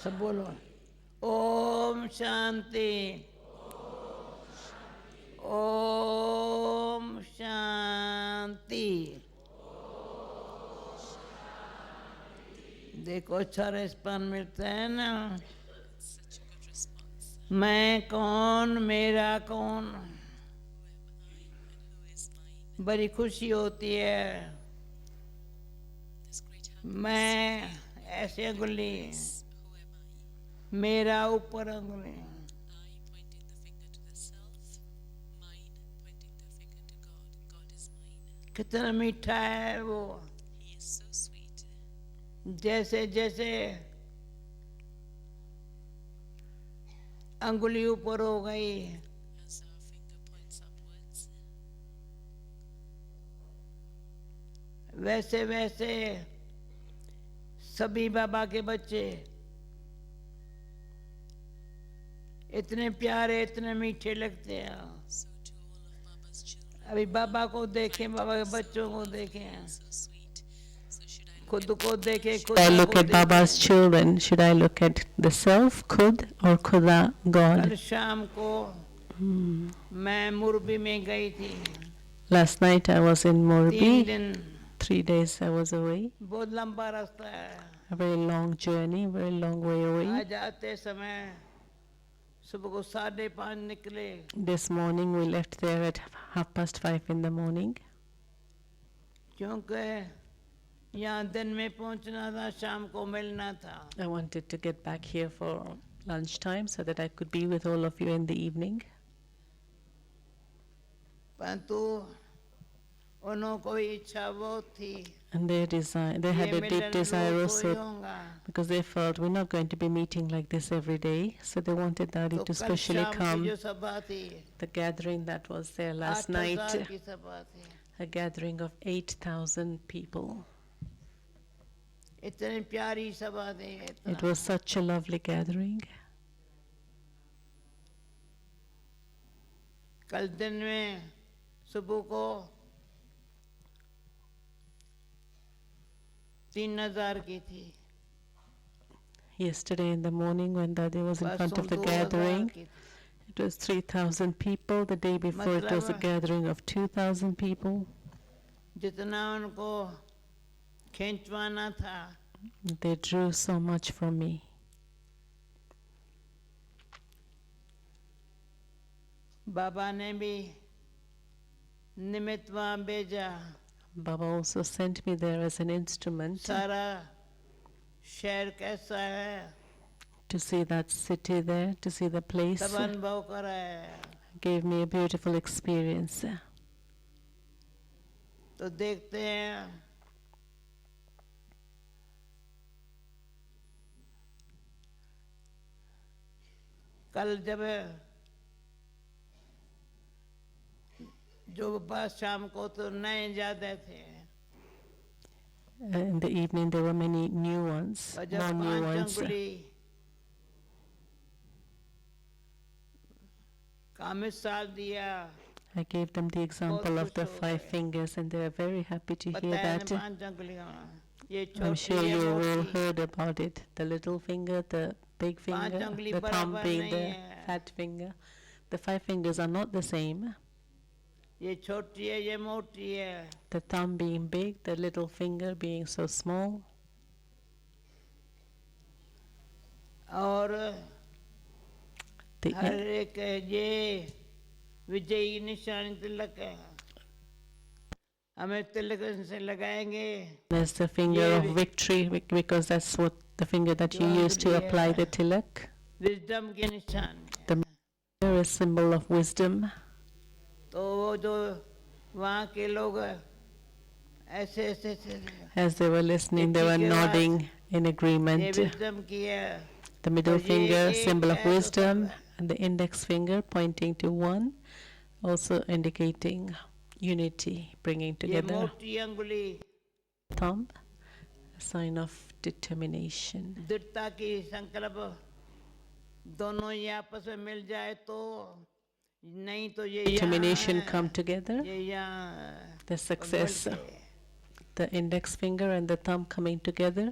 सब बोलो। ओम शांति, ओम शांति। देखो अच्छा रिस्पॉन्स मिलता है ना। Such a good response. मैं कौन, मेरा कौन, Who am I and who is mine? बड़ी खुशी होती है। This great happiness मैं feel ऐसे when I अंगुली, realize who am I? मेरा ऊपर अंगुली, I pointing the finger to the self, mine pointing the finger to God. God is mine. कितना मीठा है वो। He is so sweet. जैसे जैसे अंगुली ऊपर हो गई, As our finger points upwards, वैसे वैसे सभी बाबा के बच्चे इतने प्यारे, इतने मीठे लगते हैं। so to all of Baba's children. अभी बाबा को देखें, Find बाबा के so बच्चों को lovely देखें, and so sweet. So should I look खुद at को Baba? देखें, Should I खुदा look को at Baba's देखें। children? Should I look at the self, Khud, or Khuda, कल God? शाम को मैं मुरबी में गई थी। Last night I was in 3 Morbi. दिन, 3 days I was away. बहुत लंबा रास्ता है। A very long journey, very long way away. आज आते समय सुबह को 5:30 निकले। This morning we left there at 5:30 in the morning क्योंकि यहाँ दिन में पहुँचना था, शाम को मिलना था। I wanted to get back here for lunchtime so that I could be with all of you in the evening. परंतु उन्हों को इच्छा बहुत थी And they had ये a deep Milan desire rose also, कोई होगा। because they felt we're not going to be meeting like this every day. So they wanted Daddy तो to कल specially शाम की come. जो सभा थी, The gathering that was there last 8,000 night, की सभा थी। a gathering of 8,000 people. इतनी प्यारी सभा थी, It इतना। was such a lovely gathering. कल दिन में सुबह को 3,000 की थी। Yesterday in the morning when Daddy was in front परसों of the 2,000 gathering, की थी। it was 3,000 people. The day before it was a मतलब- gathering of 2,000 people. जितना उनको खींचवाना था, They drew so much from me. बाबा ने भी निमित्त वहाँ भेजा। Baba also sent me there as an instrument सारा शहर कैसा है to see that city there, to see the place. सब अनुभव कराया। Gave me a beautiful experience. तो देखते हैं कल जब जो बस शाम को तो नए ज्यादा थे, In the evening there were many new ones, और जब more new 5 ones. अंगुली का मिसाल दिया, I gave them the example of the खुश हो 5 गए। fingers and they were very happy to hear बताया that. ना 5 अंगुलियां, ये I'm छोटी sure है you all मोटी, heard about it. The little finger, the big finger, अंगुली the thumb बराबर being नहीं the है। fat finger. The 5 fingers are not the same. ये छोटी है, ये मोटी है। The thumb being big, the little finger being so small. और The हर एक ये विजयी निशान तिलक है, हमें तिलक से लगाएंगे। There's the finger ये of victory because that's what the finger that you जो use to अंगुली apply है, the tilak. विजडम के निशान है। The finger is a symbol of wisdom. तो वो जो वहाँ के लोग ऐसे ऐसे ऐसे, As they were listening, they were ठीक है, nodding in ये agreement. विजडम की है, The middle और ये finger, एक symbol of है तो सब wisdom, है। and the index finger pointing to one, also indicating unity, bringing ये together. मोटी अंगुली Thumb, a sign of determination. दृढ़ता की संकल्प, दोनों ये आपस में मिल जाए तो, नहीं तो ये यहाँ Determination है, come together. ये यहाँ The success, मिल के। the index finger and the thumb coming together.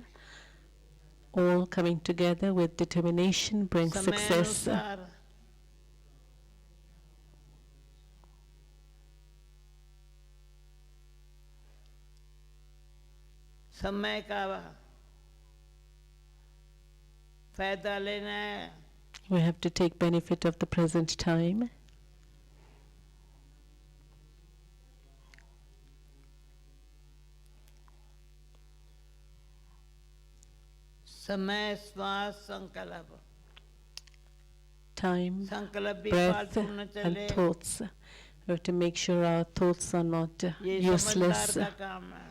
all coming together with determination brings समय success. अनुसार समय का फायदा लेना है. We have to take benefit of the present time. समय श्वास संकल्प. Time, संकल्प भी breath, फालतू न and चले. thoughts. We have to make sure our thoughts are not ये समझदार useless. का काम है.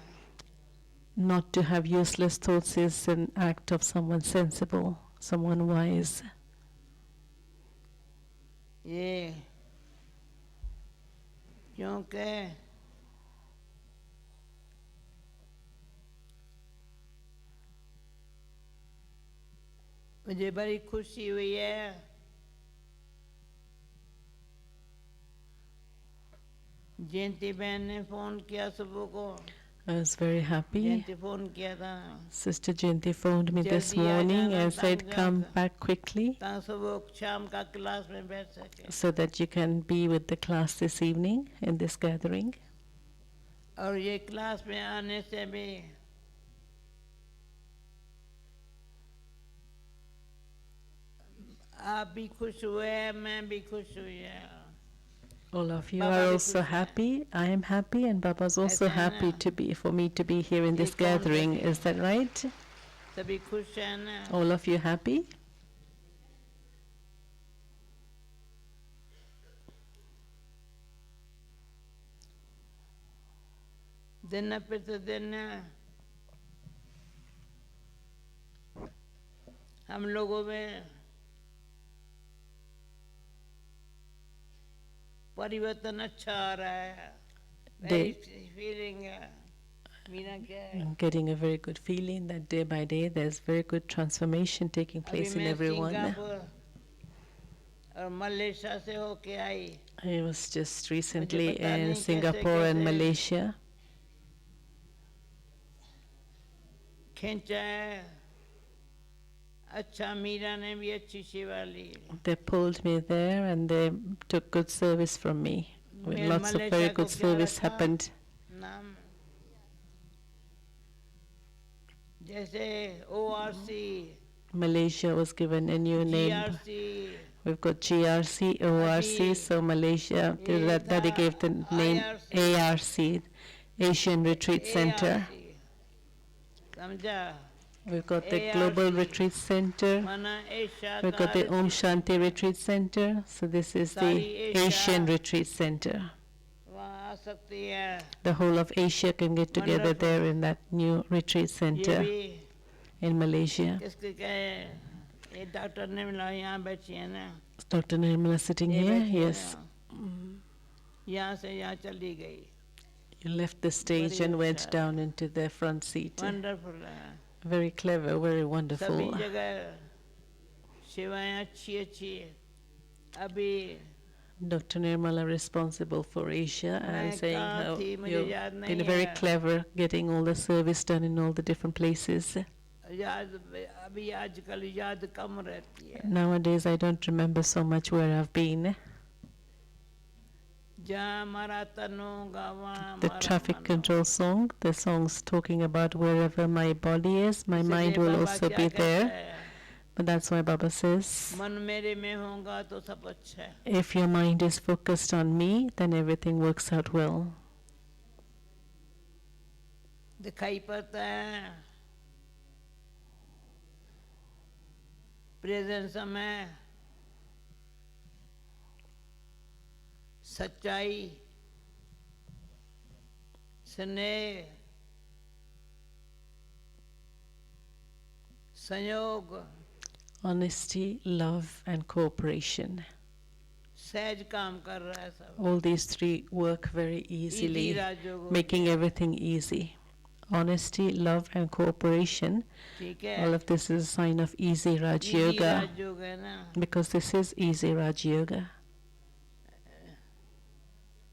Not to have useless thoughts is an act of someone sensible, someone wise. ये क्योंकि मुझे बड़ी खुशी हुई है जयंती बहन ने फोन किया सुबह को. I was very happy. Jayanti phone किया था Sister Jayanti phoned me this Jaldi aa morning jana, and said, tang come jana." back quickly ताकि सुबह शाम का क्लास में बैठ सके. so that you can be with the class this evening in this gathering. और ये क्लास में आने से भी आप भी खुश हुए, मैं भी खुश हुई है. All of you Baba are bhi also khush hai. happy. I am happy and Baba's also Aisa hai happy na? to be, for me to be here in Ye this kaun gathering. karte Is that right? सभी खुश है ना. All of you happy? दिन प्रतिदिन हम लोगों में परिवर्तन अच्छा आ रहा है. Day- फीलिंग है. मीना क्या है? I'm getting a very good feeling that day by day there's very good transformation taking अभी place in मैं everyone. सिंगापुर और मलेशिया से होके आई. I was just recently पता नहीं in कैसे- Singapore and कैसे- Malaysia. खींचा है. अच्छा मीरा ने भी अच्छी सेवा ली. They pulled me there and they took good service from me. With मैं lots of मलेशिया very को good क्या service रखा? happened. नाम जैसे ORC, Malaysia was given a new name. GRC, We've got GRC, ORC, Abhi- so Malaysia, ये Daddy था gave the name IRC. ARC, Asian Retreat Center. ARC. समझा. We've got the ARC. Global Retreat Center. माना Asia We've got the का Om Shanti Retreat Center. So this is the Sari Asia. Asian Retreat Center. वहाँ आ सकती है. The whole of Asia can get together Wonderful. there in that new retreat ये center भी in Malaysia. किसके कहे ये doctor ने मिला यहाँ बैठी है ना. Is Dr. Nirmala sitting ये here? बैठी है Yes. ना. यहाँ से यहाँ चली गई. You left the stage Very and went अच्छा. down into the front seat. Wonderful है. Very clever, very सभी wonderful. जगह सेवाएं अच्छी अच्छी. अभी Dr. Nirmala responsible for Asia and मैं saying कहाँ how थी, मुझे you've याद नहीं been very है. clever getting all the service done in all the different places. याद अभी आजकल याद कम रहती है. Nowadays I don't remember so much where I've been. जहाँ हमारा तन होगा वहाँ The हमारा traffic मन control song, the song's talking about wherever my body is, my होगा. mind इसीलिए will बाबा also क्या be कहता there. है, But that's why Baba says, मन मेरे में होगा तो सब अच्छा है. if your mind is focused on me, then everything works out well. दिखाई पड़ता है प्रेजेंट समय सच्चाई, स्नेह, संयोग, Honesty, love, and cooperation. सहज काम कर रहा है सब. All these three work very easily, इसी राजयोग हो making गया. everything easy. Honesty, love, and cooperation. ठीक है. All of this is a sign of easy Raj इसी Yoga, राजयोग है ना. because this is easy Raj Yoga.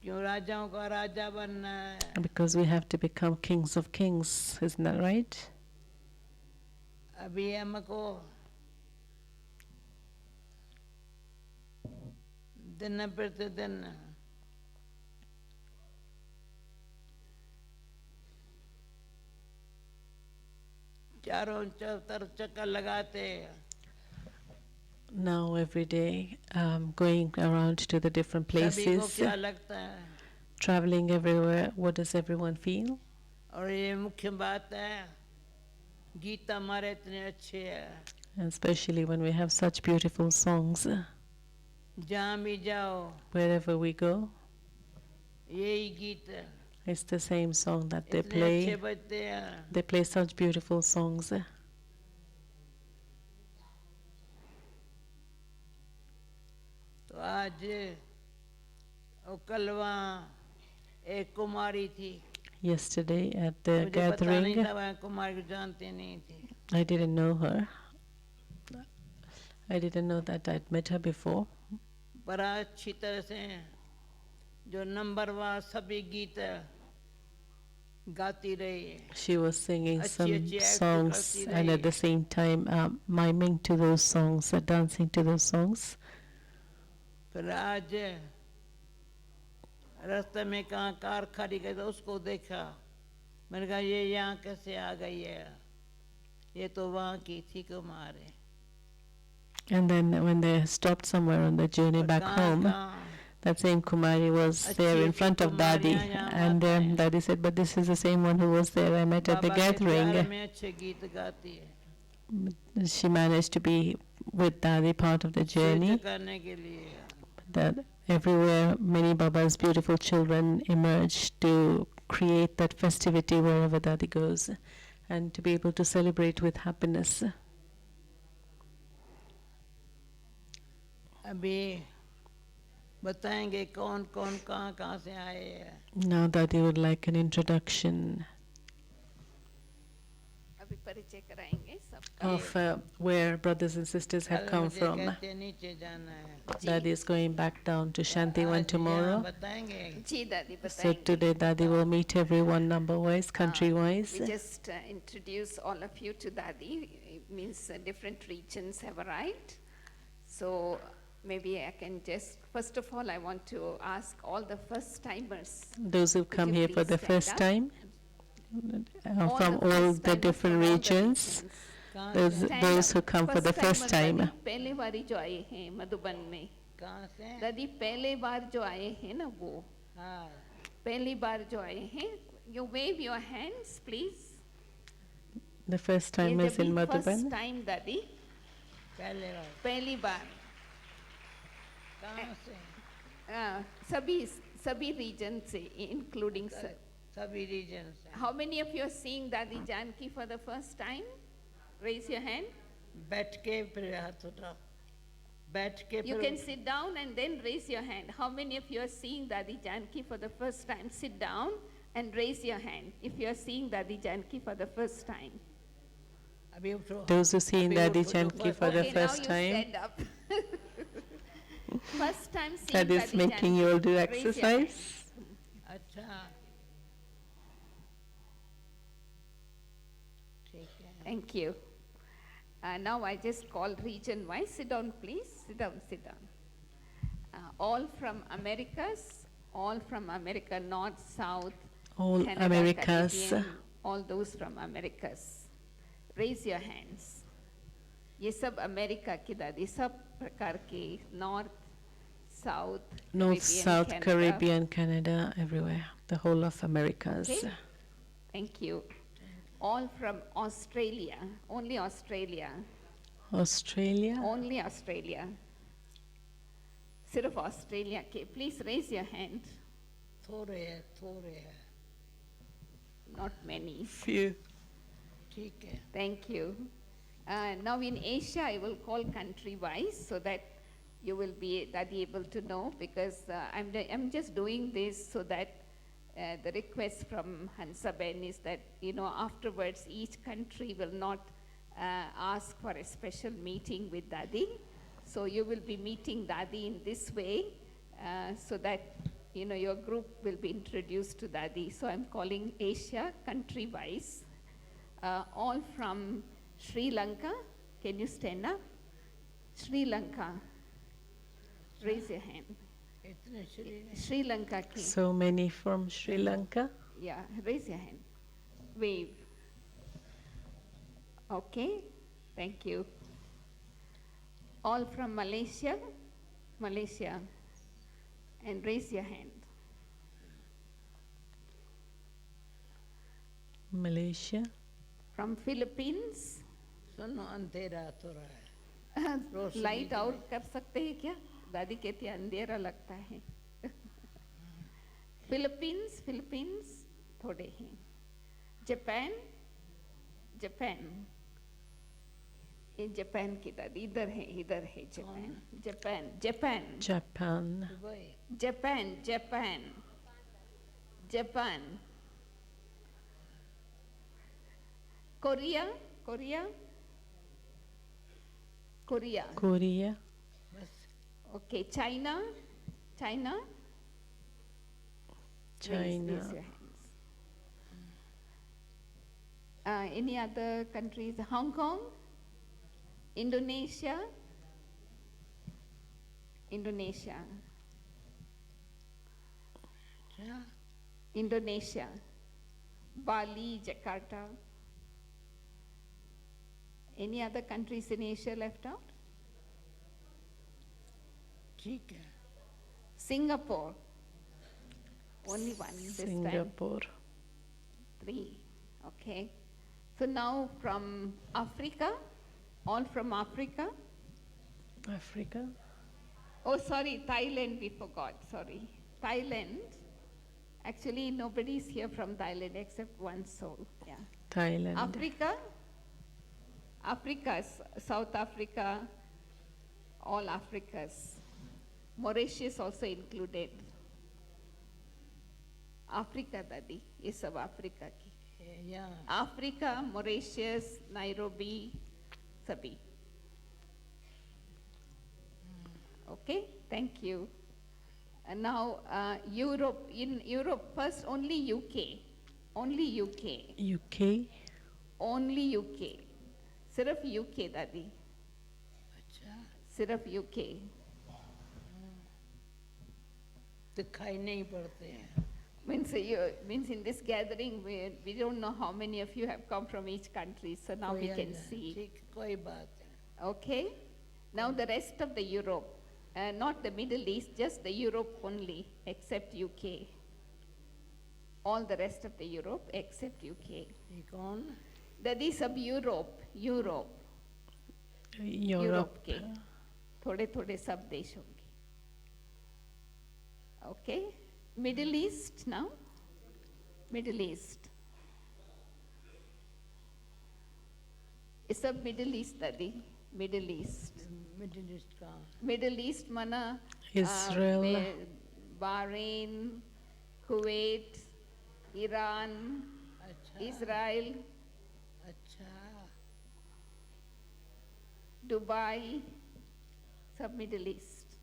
क्यों राजाओं का राजा बनना है. Because we have to become kings of kings, isn't that right? अभी हमको दिन प्रतिदिन चारों तरफ चक्कर लगाते Now every day, going around to the different सभी को places, क्या लगता है traveling everywhere, what does everyone feel? और ये मुख्य बात है गीत हमारे इतने अच्छे हैं And especially when we have such beautiful songs, जहाँ भी जाओ wherever we go, यही गीत है it's the same song that they इतने अच्छे play. बजते हैं They play such beautiful songs. तो आज और कल वहाँ एक कुमारी थी Yesterday at the मुझे पता नहीं gathering, था वहाँ कुमारी को जानते नहीं थी I didn't know her. I didn't know that I'd met her before. बड़ा अच्छी तरह से जो नंबर वार सभी गीत गाती रही है She was singing अच्छी some अच्छी act songs करती and रही at the same time miming to those songs, dancing to those songs. फिर आज रास्ते में कहाँ कार खड़ी गई तो उसको देखा मैंने कहा ये यहाँ कैसे आ गई है ये तो वहाँ की थी कुमार है And then when they stopped somewhere on the journey और back कहाँ home, कहाँ that same Kumari was there in अच्छी front of Daddy, कुमारियाँ यहाँ and आती हैं। Daddy said, "But this is the same one who was there I met at the बाबा के प्यार gathering." में अच्छे गीत गाती है She managed to be with Daddy part of the journey. सिद्ध करने के लिए That everywhere many Baba's beautiful children emerge to create that festivity wherever Daddy goes, and to be able to celebrate with happiness. अभी बताएंगे कौन कौन कहाँ कहाँ से आए हैं Now Daddy would like an introduction अभी परिचय कराएंगे सबका of where brothers and sisters have कल come मुझे from. कहते हैं नीचे जाना है Daddy is going back down to Shantivan आज tomorrow. यहाँ बताएंगे जी दादी So बताएंगे today Daddy will meet everyone number wise, country wise. we just introduce all of you to Dadi. It means different regions have arrived. So maybe I can just, first of all, I want to ask all the first timers. Those who come you here for please the stand first up? time from all first the timers different from all the regions. कहाँ Those, से Stand those up. who come for the first time. दादी पहले बारी जो आए हैं मधुबन में कहाँ से दादी पहले बार जो आए हैं ना वो हाँ पहली बार जो आए हैं you wave your hands please. The first time ये is in जब भी first Madhuban. time दादी पहले बार पहली बार कहाँ से सभी region से including सभी रीजन से how many of you are seeing Dadi Janki for the first time? Raise your hand. बैठ के फिर हाथ उठाओ बैठ के You फिर can sit down and then raise your hand. How many of you are seeing Dadi Janki for the first time? Sit down and raise your hand if you are seeing Dadi Janki for the first time. अभी उठो Those who see अभी Daddy उठो, जो Janki for the Okay, now first you time. stand up. First time seeing That is Dadi making Janki. you all do Raise your hand. exercise. अच्छा ठीक है Thank you. Now I just call region wise. Sit down, please. Sit down, sit down. All from Americas, all from America, North, South, All Canada, Americas. Caribbean, all those from Americas. Raise your hands. ये सब America की दादी सब प्रकार के north south North, South, Caribbean, Canada, everywhere. The whole of Americas. Okay. Thank you. All from Australia, only Australia, Australia. only Australia. सिर्फ Australia के please raise your hand थोड़े है नॉट मेनी Few. ठीक है Thank you. Now in Asia, I will call country-wise so that you will be able to know because I'm just doing this so that the request from Hansaben is that, afterwards each country will not ask for a special meeting with Dadi. So you will be meeting Dadi in this way so that, your group will be introduced to Dadi. So I'm calling Asia country-wise. All from Sri Lanka, can you stand up? Sri Lanka, raise your hand. इतने शरीर Sri Lanka के, So many from Sri Lanka. yeah, raise your hand. Wave. Okay, thank you. All from Malaysia, Malaysia, and raise your hand. Malaysia. From Philippines, सुनो अंधेरा तो रहा है रोशनी light की out कर सकते हैं क्या? दादी कहती है अंधेरा लगता है. फिलीपींस, फिलीपींस थोड़े हैं. जापान, जापान, ये जापान की दादी इधर है Japan, Japan, Japan, Japan. Dubai Japan, Japan, Japan. Korea, Korea, Korea. Korea. बस Okay, China, China. Raise China. your hands. Any other countries? Hong Kong, Indonesia, Indonesia, क्या Indonesia, Bali, Jakarta. Any other countries in Asia left out? ठीक है Singapore. Only one this time. Singapore. 3. Okay. So now from Africa, all from Africa. Africa. Oh, sorry, Thailand we forgot. Sorry. Thailand. Actually, nobody is here from Thailand except one soul. Yeah. Thailand. Africa. Africa, South Africa, all Africas. Mauritius also included. Africa, Dadi. ये सब Africa की. ये यहाँ Africa, Mauritius, Nairobi, सभी. Okay, thank you. And now Europe. In Europe, first only UK, only UK, UK. only UK. सिर्फ UK दादी. अच्छा सिर्फ UK. दिखाई नहीं पड़ते हैं Means in this gathering we don't know how many of you have come from each country, so now we कोई can uh- see. ठीक कोई बात है Okay. Now the rest of the Europe, not the Middle East, just the Europe only, except UK. All the rest of the Europe except UK. ये कौन That is of Europe, Europe, Europe. के थोड़े थोड़े सब देशों के. Okay. Middle East now. Middle East. ये सब Middle East दादी. Middle East. मिडिल ईस्ट का Middle East mana Israel. Bahrain, Kuwait, Iran, अच्छा Israel, अच्छा Dubai, sub Middle East.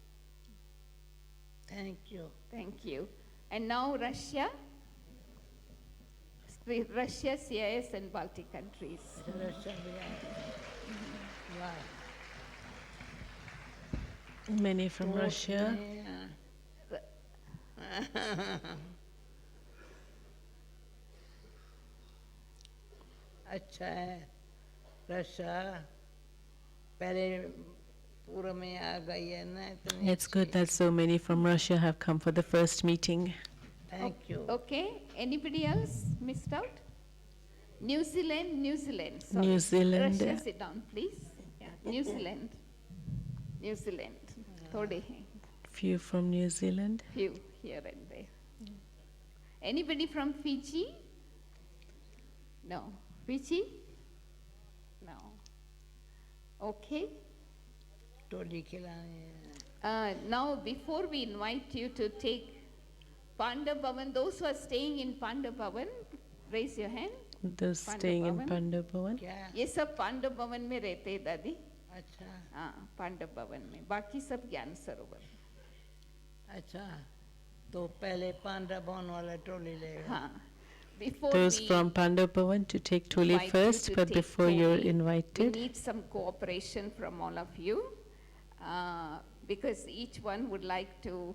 Thank you Thank you. And now Russia, Russia, CIS and Baltic countries. Russia भी आया वाह Many from Russia. अच्छा है Russia पहले पूर्व में आ गई है ना इतनी It's good that so many from Russia have come for the first meeting. Thank you Okay, anybody else missed out? New Zealand, New Zealand. Sorry. New Zealand. Russia, sit down, please. Yeah, New Zealand. New Zealand. थोड़े हैं. Few from New Zealand. Few here and there. Anybody from Fiji? No. Fiji? No. Okay. टोली खिलाने हैं। Now, before we invite you to take Panda Bhavan, those who are staying in Panda Bhavan, raise your hand. Those Panda staying in Bhavan. Panda Bhavan. क्या ये सब पांडव भवन में रहते हैं दादी. अच्छा हाँ, पांडव भवन में. बाकी सब ज्ञान सरोवर. अच्छा तो पहले पांडा भवन वाला टोली लेगा हाँ. before those we from Pandav Bhavan to take Tuli invite you first, to but take before you're Toli, we invited, need some cooperation from all of you, because each one would like to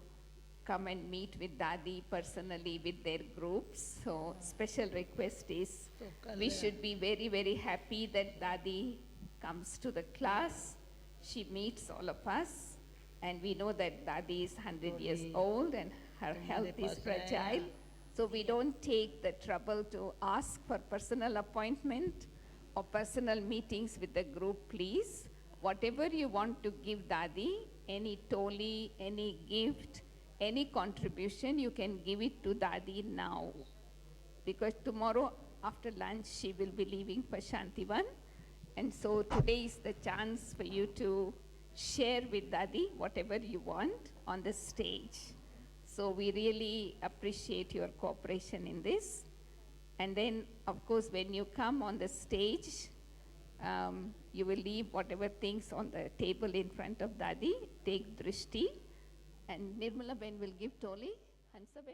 come and meet with Dadi personally with their groups. So special request is, we should be very, very happy that Dadi comes to the class. She meets all of us, and we know that Dadi is 100 years old and her health is fragile. So we don't take the trouble to ask for personal appointment or personal meetings with the group, please. Whatever you want to give Dadi, any toli, any gift, any contribution, you can give it to Dadi now. Because tomorrow after lunch, she will be leaving for Shantivan. And so today is the chance for you to share with Dadi whatever you want on the stage. So we really appreciate your cooperation in this. And then, of course, when you come on the stage, you will leave whatever things on the table in front of Dadi, take drishti, and Nirmala Ben will give Toli, Hansa Ben.